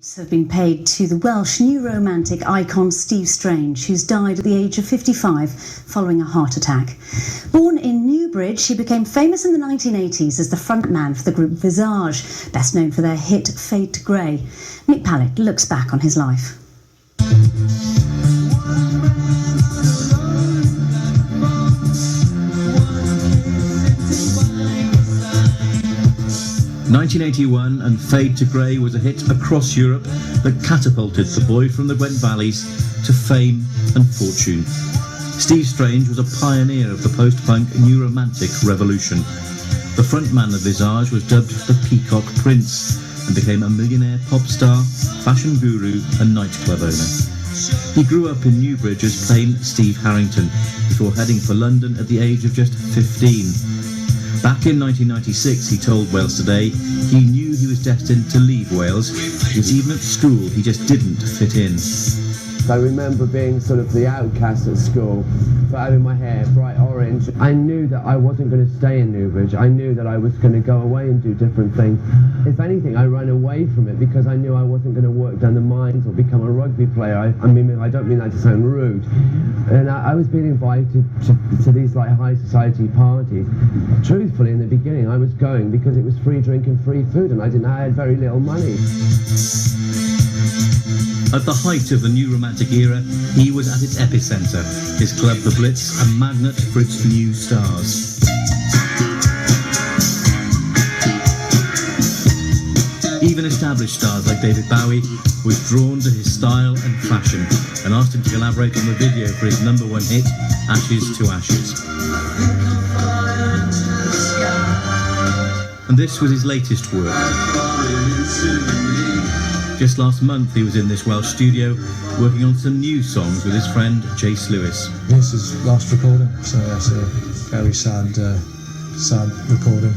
Have been paid to the Welsh new romantic icon Steve Strange, who's died at the age of 55 following a heart attack. Born in Newbridge, he became famous in the 1980s as the frontman for the group Visage, best known for their hit Fade to Grey. Nick Pallet looks back on his life. 1981 and Fade to Grey was a hit across Europe that catapulted the boy from the Gwent Valleys to fame and fortune. Steve Strange was a pioneer of the post-punk new romantic revolution. The frontman of Visage was dubbed the Peacock Prince and became a millionaire pop star, fashion guru and nightclub owner. He grew up in Newbridge as plain Steve Harrington before heading for London at the age of just 15. Back in 1996, he told Wales Today he knew he was destined to leave Wales because even at school he just didn't fit in. I remember being sort of the outcast at school, but having my hair bright orange. I knew that I wasn't going to stay in Newbridge. I knew that I was going to go away and do different things. If anything, I ran away from it because I knew I wasn't going to work down the mines or become a rugby player. I mean, I don't mean that to sound rude. And I was being invited to these like high society parties. Truthfully, in the beginning, I was going because it was free drink and free food, and I had very little money. At the height of the new romantic era, he was at its epicenter. His club, The Blitz, a magnet for its new stars. Even established stars like David Bowie was drawn to his style and fashion and asked him to collaborate on the video for his #1 hit, Ashes to Ashes. And this was his latest work. Just last month he was in this Welsh studio working on some new songs with his friend Jayce Lewis. This is last recording, so that's a very sad recording.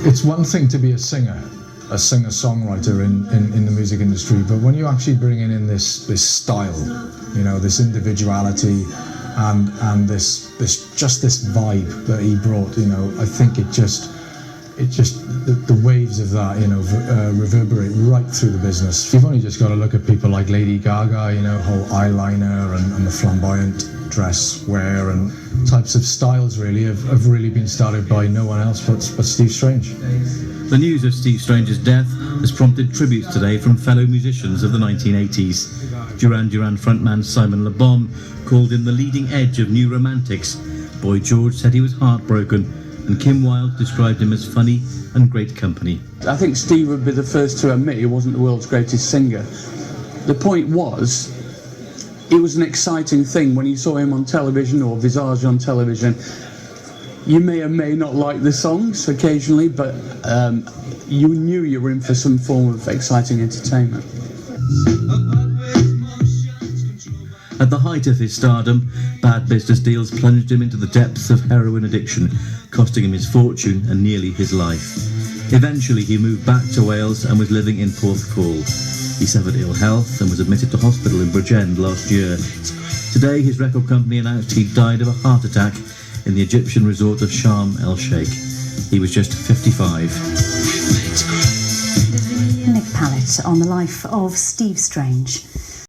It's one thing to be a singer-songwriter in the music industry, but when you're actually bringing in this style, you know, this individuality and this vibe that he brought, you know, I think the waves of that, you know, reverberate right through the business. You've only just got to look at people like Lady Gaga, you know, whole eyeliner and the flamboyant dress wear and types of styles really have really been started by no one else but Steve Strange. The news of Steve Strange's death has prompted tributes today from fellow musicians of the 1980s. Duran Duran frontman Simon Le Bon called him the leading edge of new romantics. Boy George said he was heartbroken, and Kim Wilde described him as funny and great company. I think Steve would be the first to admit he wasn't the world's greatest singer. The point was, it was an exciting thing when you saw him on television or Visage on television. You may or may not like the songs occasionally, but you knew you were in for some form of exciting entertainment. At the height of his stardom, bad business deals plunged him into the depths of heroin addiction, costing him his fortune and nearly his life. Eventually he moved back to Wales and was living in Porthcawl. He suffered ill health and was admitted to hospital in Bridgend last year. Today his record company announced he died of a heart attack in the Egyptian resort of Sharm el-Sheikh. He was just 55. Nick Pallet on the life of Steve Strange.